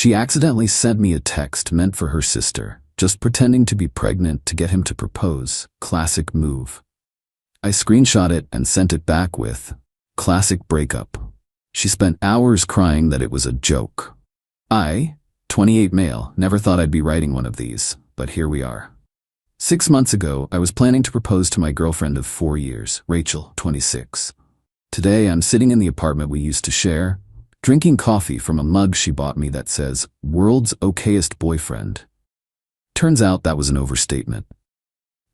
She accidentally sent me a text meant for her sister, just pretending to be pregnant to get him to propose. Classic move. I screenshot it and sent it back with, classic breakup. She spent hours crying that it was a joke. I, 28 male, never thought I'd be writing one of these, but here we are. 6 months ago, I was planning to propose to my girlfriend of 4 years, Rachel, 26. Today, I'm sitting in the apartment we used to share, drinking coffee from a mug she bought me that says, "World's okayest boyfriend." Turns out that was an overstatement.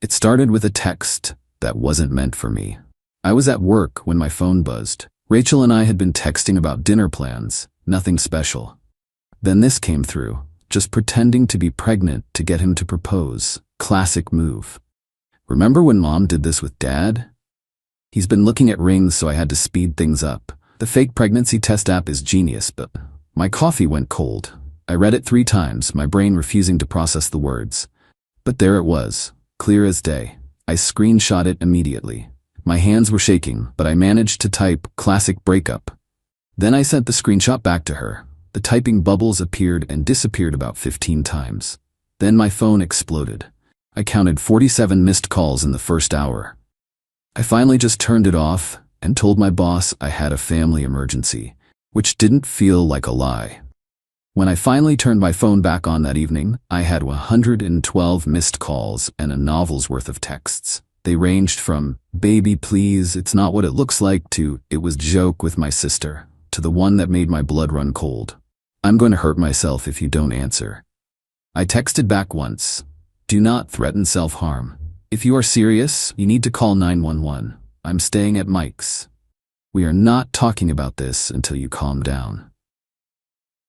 It started with a text that wasn't meant for me. I was at work when my phone buzzed. Rachel and I had been texting about dinner plans, nothing special. Then this came through, just pretending to be pregnant to get him to propose. Classic move. Remember when Mom did this with Dad? He's been looking at rings, so I had to speed things up. The fake pregnancy test app is genius, but my coffee went cold. I read it 3 times, my brain refusing to process the words. But there it was, clear as day. I screenshot it immediately. My hands were shaking, but I managed to type classic breakup. Then I sent the screenshot back to her. The typing bubbles appeared and disappeared about 15 times. Then my phone exploded. I counted 47 missed calls in the first hour. I finally just turned it off and told my boss I had a family emergency, which didn't feel like a lie. When I finally turned my phone back on that evening, I had 112 missed calls and a novel's worth of texts. They ranged from, "Baby, please, it's not what it looks like," to, "It was joke with my sister," to the one that made my blood run cold. "I'm going to hurt myself if you don't answer." I texted back once, "Do not threaten self-harm. If you are serious, you need to call 911. I'm staying at Mike's. We are not talking about this until you calm down."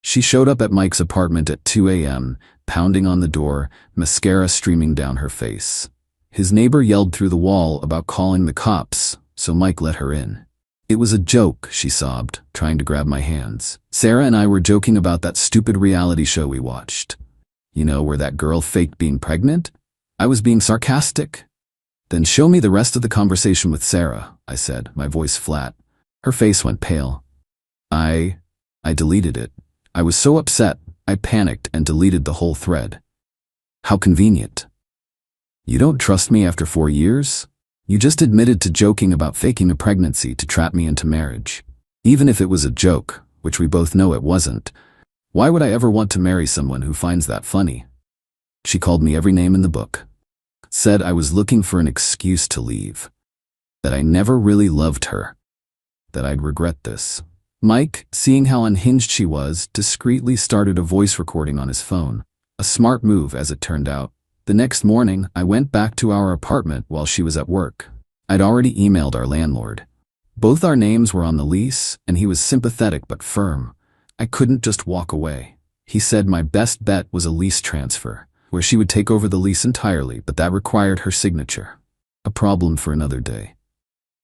She showed up at Mike's apartment at 2 a.m., pounding on the door, mascara streaming down her face. His neighbor yelled through the wall about calling the cops, so Mike let her in. "It was a joke," she sobbed, trying to grab my hands. "Sarah and I were joking about that stupid reality show we watched. You know, where that girl faked being pregnant? I was being sarcastic." "Then show me the rest of the conversation with Sarah," I said, my voice flat. Her face went pale. I deleted it. I was so upset, I panicked and deleted the whole thread. How convenient. You don't trust me after 4 years? You just admitted to joking about faking a pregnancy to trap me into marriage. Even if it was a joke, which we both know it wasn't, why would I ever want to marry someone who finds that funny? She called me every name in the book. Said I was looking for an excuse to leave. That I never really loved her. That I'd regret this. Mike, seeing how unhinged she was, discreetly started a voice recording on his phone. A smart move, as it turned out. The next morning, I went back to our apartment while she was at work. I'd already emailed our landlord. Both our names were on the lease, and he was sympathetic but firm. I couldn't just walk away. He said my best bet was a lease transfer, where she would take over the lease entirely, but that required her signature. A problem for another day.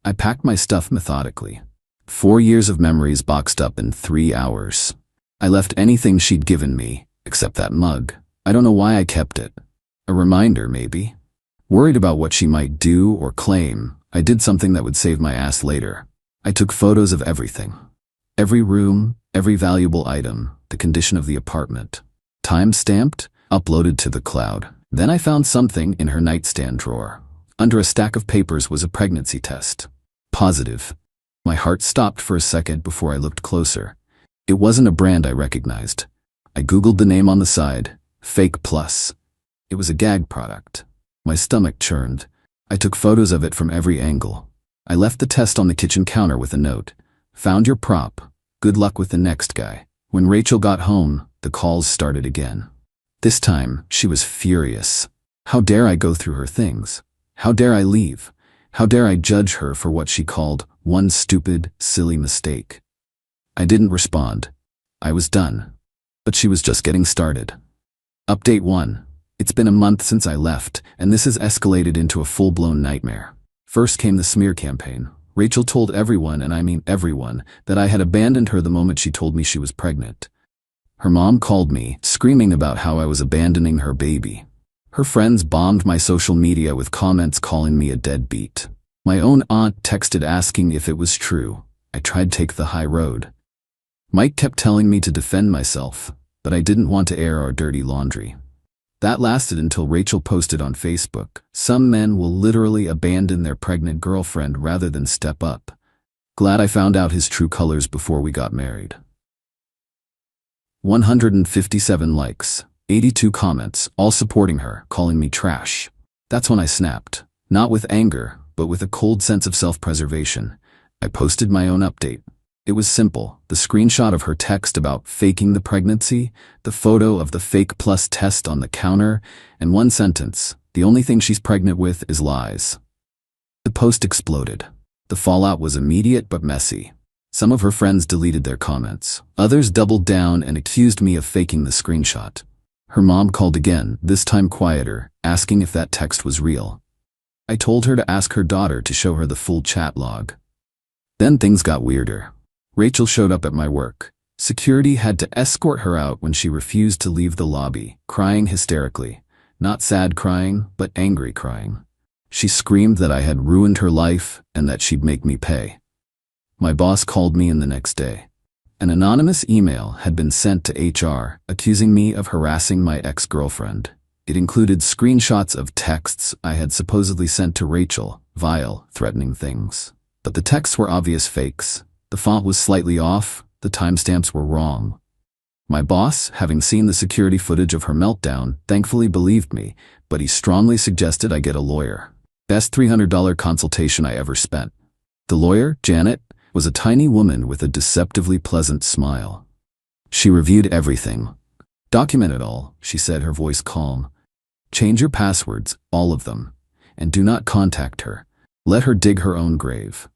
I packed my stuff methodically. 4 years of memories boxed up in 3 hours. I left anything she'd given me, except that mug. I don't know why I kept it. A reminder, maybe. Worried about what she might do or claim, I did something that would save my ass later. I took photos of everything. Every room, every valuable item, the condition of the apartment. Time-stamped, uploaded to the cloud. Then I found something in her nightstand drawer. Under a stack of papers was a pregnancy test. Positive. My heart stopped for a second before I looked closer. It wasn't a brand I recognized. I Googled the name on the side, Fake Plus. It was a gag product. My stomach churned. I took photos of it from every angle. I left the test on the kitchen counter with a note. "Found your prop. Good luck with the next guy." When Rachel got home, the calls started again. This time, she was furious. How dare I go through her things? How dare I leave? How dare I judge her for what she called one stupid, silly mistake? I didn't respond. I was done. But she was just getting started. Update 1. It's been a month since I left, and this has escalated into a full-blown nightmare. First came the smear campaign. Rachel told everyone, and I mean everyone, that I had abandoned her the moment she told me she was pregnant. Her mom called me, screaming about how I was abandoning her baby. Her friends bombed my social media with comments calling me a deadbeat. My own aunt texted asking if it was true. I tried to take the high road. Mike kept telling me to defend myself. but I didn't want to air our dirty laundry. That lasted until Rachel posted on Facebook, "Some men will literally abandon their pregnant girlfriend rather than step up. Glad I found out his true colors before we got married." 157 likes, 82 comments, all supporting her, calling me trash. That's when I snapped. Not with anger, but with a cold sense of self-preservation. I posted my own update. It was simple: the screenshot of her text about faking the pregnancy, the photo of the fake plus test on the counter, and one sentence: "The only thing she's pregnant with is lies." The post exploded. The fallout was immediate but messy. Some of her friends deleted their comments. Others doubled down and accused me of faking the screenshot. Her mom called again, this time quieter, asking if that text was real. I told her to ask her daughter to show her the full chat log. Then things got weirder. Rachel showed up at my work. Security had to escort her out when she refused to leave the lobby, crying hysterically. Not sad crying, but angry crying. She screamed that I had ruined her life and that she'd make me pay. My boss called me in the next day. An anonymous email had been sent to HR accusing me of harassing my ex-girlfriend. It included screenshots of texts I had supposedly sent to Rachel, vile, threatening things. But the texts were obvious fakes. The font was slightly off, the timestamps were wrong. My boss, having seen the security footage of her meltdown, thankfully believed me, but he strongly suggested I get a lawyer. Best $300 consultation I ever spent. The lawyer, Janet, was a tiny woman with a deceptively pleasant smile. She reviewed everything. "Document it all," she said, her voice calm. "Change your passwords, all of them. And do not contact her. Let her dig her own grave."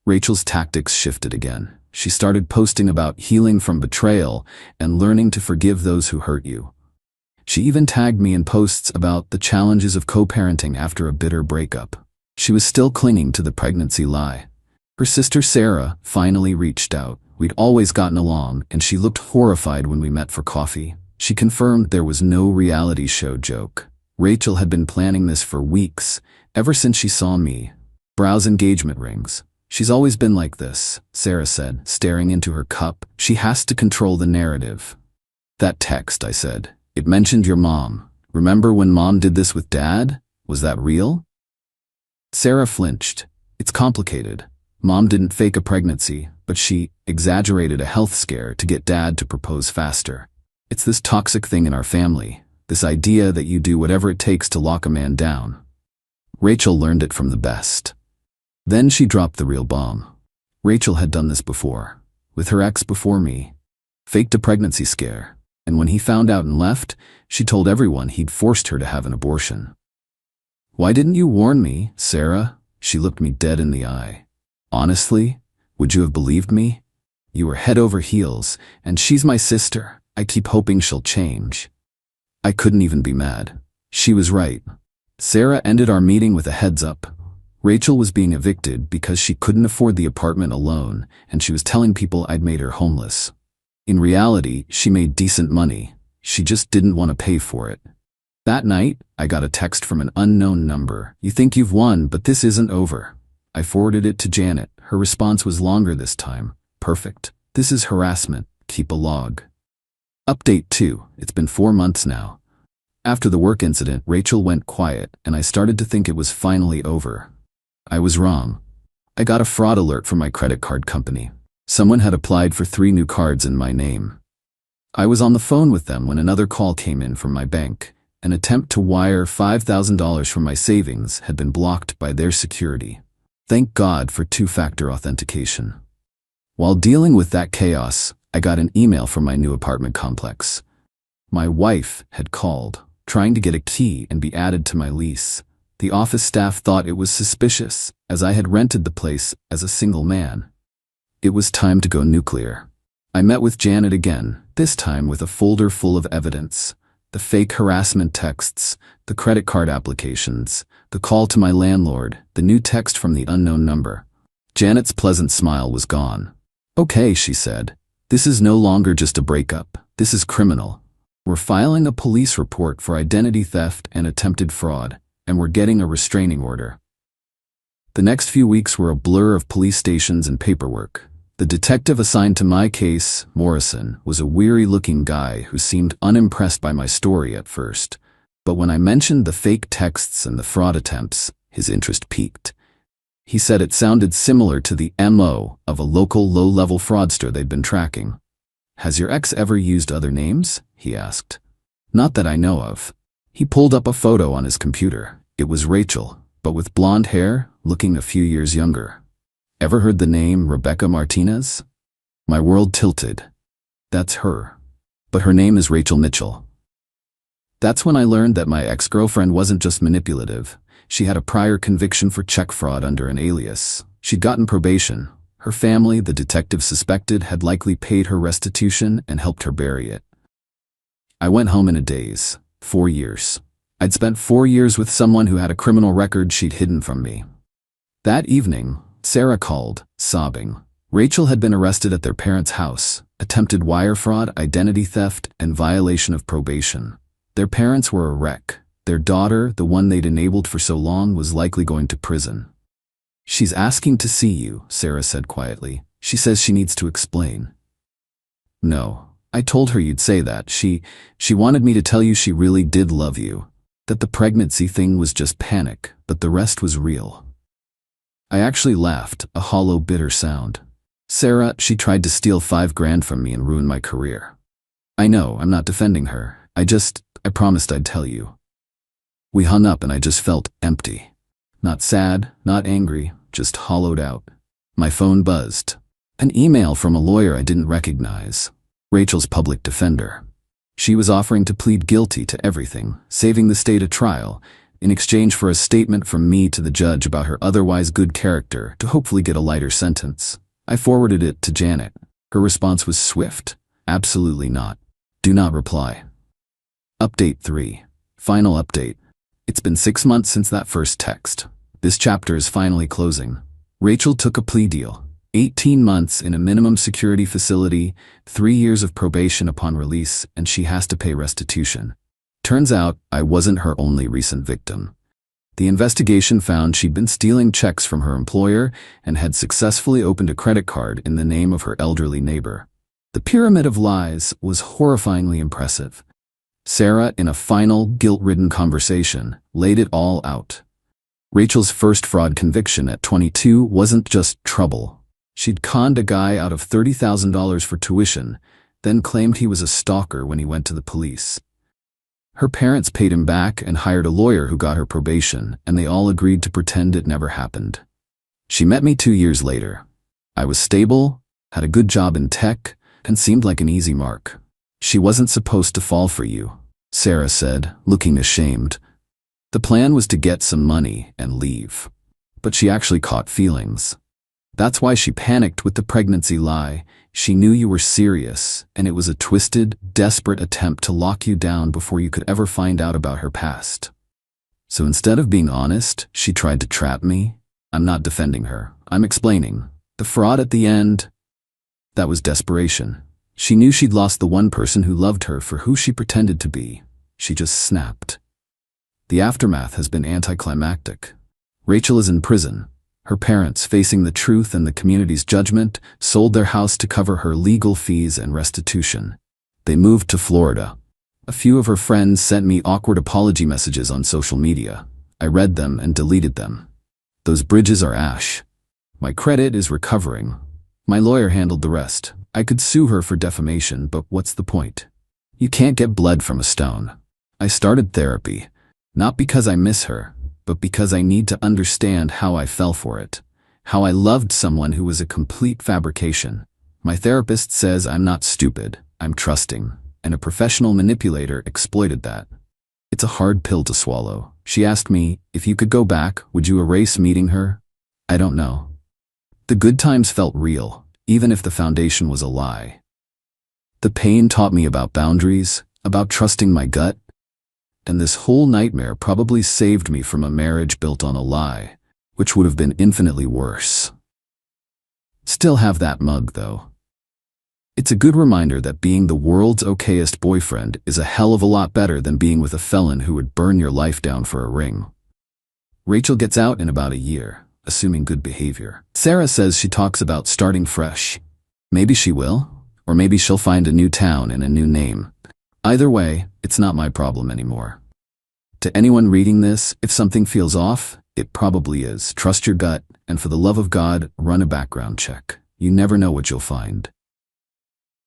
Rachel's tactics shifted again. She started posting about healing from betrayal and learning to forgive those who hurt you. She even tagged me in posts about the challenges of co-parenting after a bitter breakup. She was still clinging to the pregnancy lie. Her sister Sarah finally reached out. We'd always gotten along, and she looked horrified when we met for coffee. She confirmed there was no reality show joke. Rachel had been planning this for weeks, ever since she saw me browse engagement rings. "She's always been like this," Sarah said, staring into her cup. "She has to control the narrative." "That text," I said. "It mentioned your mom. Remember when Mom did this with Dad? Was that real?" Sarah flinched. "It's complicated. Mom didn't fake a pregnancy, but she exaggerated a health scare to get Dad to propose faster. It's this toxic thing in our family, this idea that you do whatever it takes to lock a man down. Rachel learned it from the best." Then she dropped the real bomb. Rachel had done this before, with her ex before me. Faked a pregnancy scare, and when he found out and left, she told everyone he'd forced her to have an abortion. "Why didn't you warn me, Sarah?" She looked me dead in the eye. "Honestly, would you have believed me? You were head over heels, and she's my sister. I keep hoping she'll change." I couldn't even be mad. She was right. Sarah ended our meeting with a heads up. Rachel was being evicted because she couldn't afford the apartment alone, and she was telling people I'd made her homeless. In reality, she made decent money. She just didn't want to pay for it. That night, I got a text from an unknown number. "You think you've won, but this isn't over." I forwarded it to Janet. Her response was longer this time. "Perfect. This is harassment. Keep a log." Update 2. It's been 4 months now. After the work incident, Rachel went quiet, and I started to think it was finally over. I was wrong. I got a fraud alert from my credit card company. Someone had applied for 3 new cards in my name. I was on the phone with them when another call came in from my bank. An attempt to wire $5,000 from my savings had been blocked by their security. Thank God for 2-factor authentication. While dealing with that chaos, I got an email from my new apartment complex. My wife had called, trying to get a key and be added to my lease. The office staff thought it was suspicious, as I had rented the place as a single man. It was time to go nuclear. I met with Janet again, this time with a folder full of evidence. The fake harassment texts, the credit card applications, the call to my landlord, the new text from the unknown number. Janet's pleasant smile was gone. "Okay," she said. "This is no longer just a breakup. This is criminal. We're filing a police report for identity theft and attempted fraud, and we're getting a restraining order." The next few weeks were a blur of police stations and paperwork. The detective assigned to my case, Morrison, was a weary-looking guy who seemed unimpressed by my story at first. But when I mentioned the fake texts and the fraud attempts, his interest piqued. He said it sounded similar to the MO of a local low-level fraudster they'd been tracking. "Has your ex ever used other names?" he asked. "Not that I know of." He pulled up a photo on his computer. It was Rachel, but with blonde hair, looking a few years younger. "Ever heard the name Rebecca Martinez?" My world tilted. That's her. But her name is Rachel Mitchell. That's when I learned that my ex-girlfriend wasn't just manipulative. She had a prior conviction for check fraud under an alias. She'd gotten probation. Her family, the detective suspected, had likely paid her restitution and helped her bury it. I went home in a daze. 4 years. I'd spent 4 years with someone who had a criminal record she'd hidden from me. That evening, Sarah called, sobbing. Rachel had been arrested at their parents' house, attempted wire fraud, identity theft, and violation of probation. Their parents were a wreck. Their daughter, the one they'd enabled for so long, was likely going to prison. "She's asking to see you," Sarah said quietly. "She says she needs to explain." "No, I told her you'd say that. She wanted me to tell you she really did love you, that the pregnancy thing was just panic, but the rest was real." I actually laughed, a hollow, bitter sound. "Sarah, she tried to steal $5,000 from me and ruin my career." "I know, I'm not defending her. I promised I'd tell you." We hung up and I just felt empty. Not sad, not angry, just hollowed out. My phone buzzed. An email from a lawyer I didn't recognize. Rachel's public defender. She was offering to plead guilty to everything, saving the state a trial, in exchange for a statement from me to the judge about her otherwise good character to hopefully get a lighter sentence. I forwarded it to Janet. Her response was swift. "Absolutely not. Do not reply." Update 3. Final update. It's been 6 months since that first text. This chapter is finally closing. Rachel took a plea deal. 18 months in a minimum security facility, 3 years of probation upon release, and she has to pay restitution. Turns out, I wasn't her only recent victim. The investigation found she'd been stealing checks from her employer and had successfully opened a credit card in the name of her elderly neighbor. The pyramid of lies was horrifyingly impressive. Sarah, in a final, guilt-ridden conversation, laid it all out. Rachel's first fraud conviction at 22 wasn't just trouble. She'd conned a guy out of $30,000 for tuition, then claimed he was a stalker when he went to the police. Her parents paid him back and hired a lawyer who got her probation, and they all agreed to pretend it never happened. She met me 2 years later. I was stable, had a good job in tech, and seemed like an easy mark. "She wasn't supposed to fall for you," Sarah said, looking ashamed. "The plan was to get some money and leave. But she actually caught feelings. That's why she panicked with the pregnancy lie. She knew you were serious, and it was a twisted, desperate attempt to lock you down before you could ever find out about her past. So instead of being honest, she tried to trap me. I'm not defending her. I'm explaining. The fraud at the end, that was desperation. She knew she'd lost the one person who loved her for who she pretended to be. She just snapped. The aftermath has been anticlimactic. Rachel is in prison. Her parents, facing the truth and the community's judgment, sold their house to cover her legal fees and restitution. They moved to Florida. A few of her friends sent me awkward apology messages on social media. I read them and deleted them. Those bridges are ash. My credit is recovering. My lawyer handled the rest. I could sue her for defamation, but what's the point? You can't get blood from a stone. I started therapy, not because I miss her, but because I need to understand how I fell for it, how I loved someone who was a complete fabrication. My therapist says I'm not stupid, I'm trusting, and a professional manipulator exploited that. It's a hard pill to swallow. She asked me, if you could go back, would you erase meeting her? I don't know. The good times felt real, even if the foundation was a lie. The pain taught me about boundaries, about trusting my gut, and this whole nightmare probably saved me from a marriage built on a lie, which would have been infinitely worse. Still have that mug, though. It's a good reminder that being the world's okayest boyfriend is a hell of a lot better than being with a felon who would burn your life down for a ring. Rachel gets out in about a year, assuming good behavior. Sarah says she talks about starting fresh, Maybe she will, or maybe she'll find a new town and a new name. Either way, it's not my problem anymore. To anyone reading this, if something feels off, it probably is. Trust your gut, and for the love of God, run a background check. You never know what you'll find.